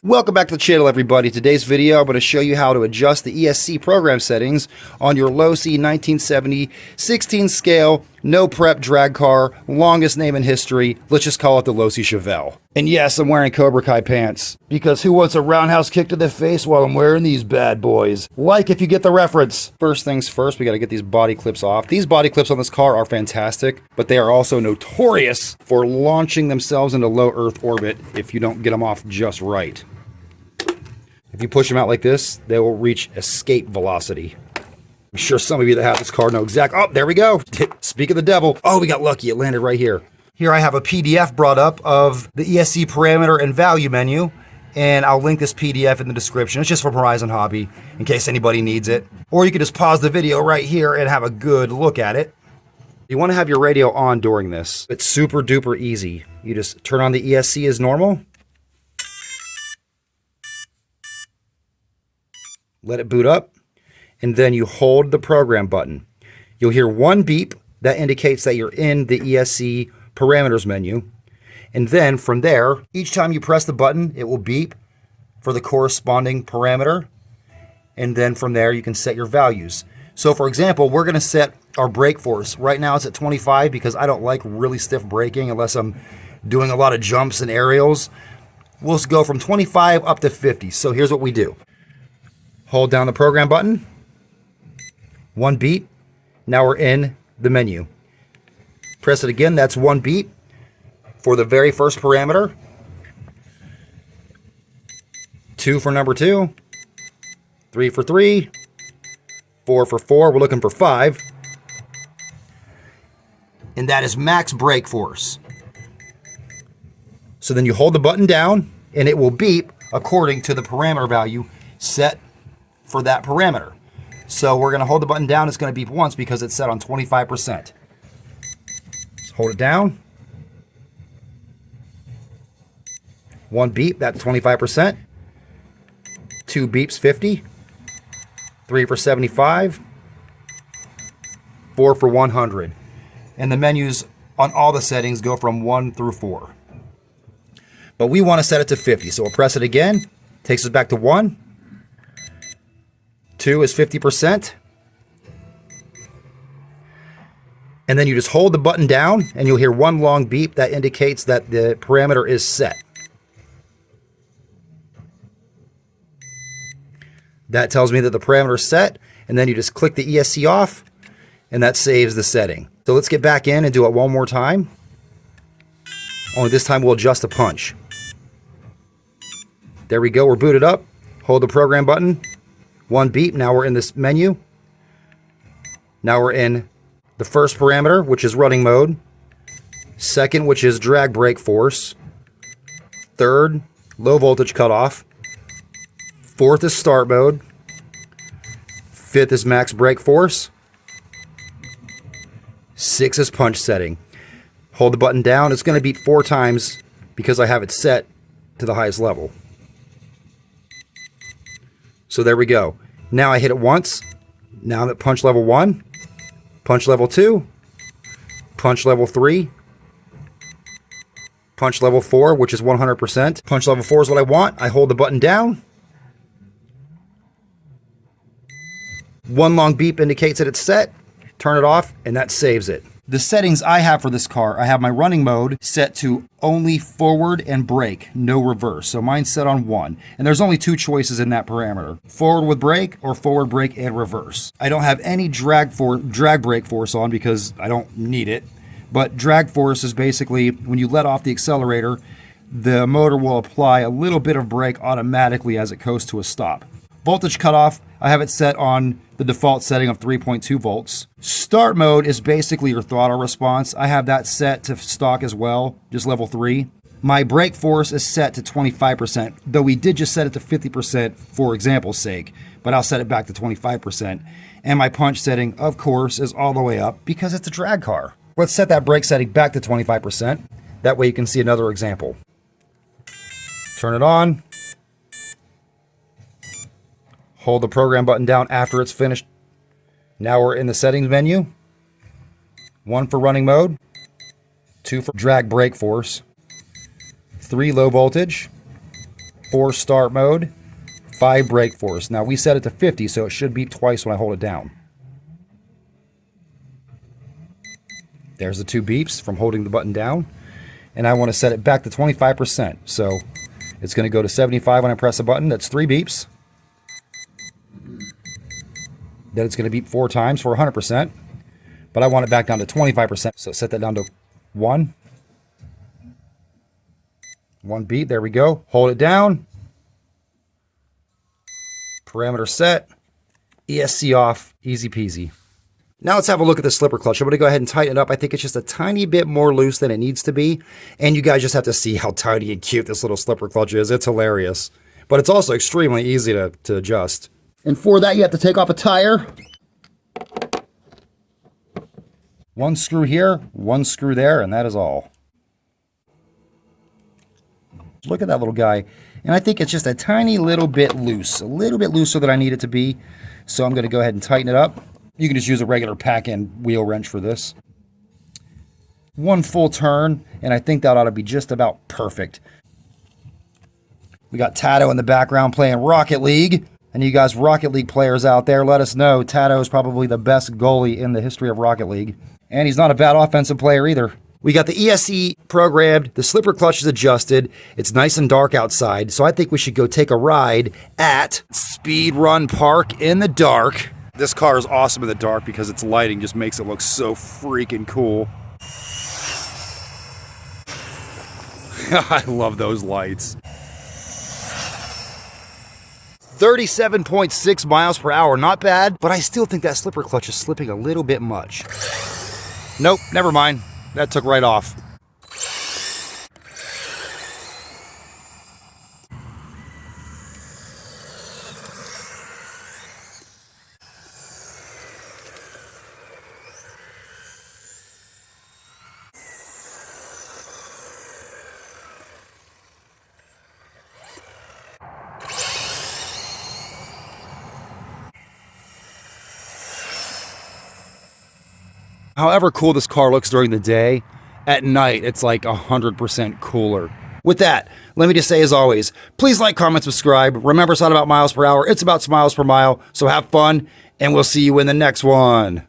Welcome back to the channel, everybody. Today's video, I'm going to show you how to adjust the ESC program settings on your Losi 1970 16 scale, no prep drag car, longest name in history. Let's just call it the Losi Chevelle. And yes, I'm wearing Cobra Kai pants, because who wants a roundhouse kick to the face while I'm wearing these bad boys? Like if you get the reference. First things first, we got to get these body clips off. These body clips on this car are fantastic, but they are also notorious for launching themselves into low Earth orbit if you don't get them off just right. If you push them out like this, they will reach escape velocity. I'm sure some of you that have this car know exactly. Oh, there we go. Speak of the devil. Oh, we got lucky. It landed right here. Here I have a PDF brought up of the ESC parameter and value menu, and I'll link this PDF in the description. It's just for Horizon Hobby in case anybody needs it. Or you can just pause the video right here and have a good look at it. You want to have your radio on during this. It's super duper easy. You just turn on the ESC as normal. Let it boot up, and then you hold the program button. You'll hear one beep that indicates that you're in the ESC parameters menu. And then from there, each time you press the button, it will beep for the corresponding parameter. And then from there, you can set your values. So for example, we're going to set our brake force. Right now it's at 25 because I don't like really stiff braking unless I'm doing a lot of jumps and aerials. We'll go from 25 up to 50. So here's what we do. Hold down the program button. One beep. Now we're in the menu. Press it again. That's one beep for the very first parameter. 2 for number 2. 3 for 3. 4 for 4. We're looking for 5. And that is max brake force. So then you hold the button down and it will beep according to the parameter value set for that parameter. So we're going to hold the button down. It's going to beep once because it's set on 25%. Just hold it down. One beep, that's 25%. 2 beeps, 50. 3 for 75. 4 for 100. And the menus on all the settings go from 1 through 4. But we want to set it to 50. So we'll press it again. Takes us back to 1. 2 is 50%. And then you just hold the button down and you'll hear one long beep that indicates that the parameter is set. That tells me that the parameter is set, and then you just click the ESC off and that saves the setting. So let's get back in and do it one more time. Only this time we'll adjust the punch. There we go, we're booted up. Hold the program button. One beep, now we're in this menu. Now we're in the first parameter, which is running mode. Second, which is drag brake force. Third, low voltage cutoff. Fourth is start mode. Fifth is max brake force. 6 is punch setting. Hold the button down. It's going to beep 4 times because I have it set to the highest level. So there we go. Now I hit it once. Now I'm at punch level 1, punch level 2, punch level 3, punch level 4, which is 100%. Punch level 4 is what I want. I hold the button down. One long beep indicates that it's set. Turn it off, and that saves it. The settings I have for this car, I have my running mode set to only forward and brake, no reverse. So mine's set on 1. And there's only 2 choices in that parameter. Forward with brake or forward brake and reverse. I don't have any drag brake force on because I don't need it. But drag force is basically when you let off the accelerator, the motor will apply a little bit of brake automatically as it goes to a stop. Voltage cutoff, I have it set on the default setting of 3.2 volts. Start mode is basically your throttle response. I have that set to stock as well, just level 3. My brake force is set to 25%, though we did just set it to 50% for example's sake, but I'll set it back to 25%. And my punch setting, of course, is all the way up because it's a drag car. Let's set that brake setting back to 25%. That way you can see another example. Turn it on. Hold the program button down after it's finished. Now we're in the settings menu. 1 for running mode. 2 for drag brake force. 3 low voltage. 4 start mode, 5 brake force. Now we set it to 50, so it should beep twice when I hold it down. There's the 2 beeps from holding the button down. And I want to set it back to 25%. So it's going to go to 75 when I press a button. That's 3 beeps. Then it's going to beep 4 times for 100%. But I want it back down to 25%. So set that down to 1. 1 beep. There we go. Hold it down. Parameter set. ESC off. Easy peasy. Now let's have a look at the slipper clutch. I'm going to go ahead and tighten it up. I think it's just a tiny bit more loose than it needs to be. And you guys just have to see how tiny and cute this little slipper clutch is. It's hilarious. But it's also extremely easy to adjust. And for that, you have to take off a tire. 1 screw here, 1 screw there, and that is all. Look at that little guy. And I think it's just a tiny little bit loose. A little bit looser than I need it to be. So I'm going to go ahead and tighten it up. You can just use a regular pack-in wheel wrench for this. 1 full turn, and I think that ought to be just about perfect. We got Tato in the background playing Rocket League. And you guys Rocket League players out there, let us know. Tato is probably the best goalie in the history of Rocket League. And he's not a bad offensive player either. We got the ESC programmed, the slipper clutch is adjusted, it's nice and dark outside, so I think we should go take a ride at Speed Run Park in the dark. This car is awesome in the dark because its lighting just makes it look so freaking cool. I love those lights. 37.6 miles per hour, not bad, but I still think that slipper clutch is slipping a little bit much. Nope, never mind. That took right off. However cool this car looks during the day, at night it's like 100% cooler. With that, let me just say as always, please like, comment, subscribe. Remember, it's not about miles per hour, it's about miles per mile. So have fun, and we'll see you in the next one.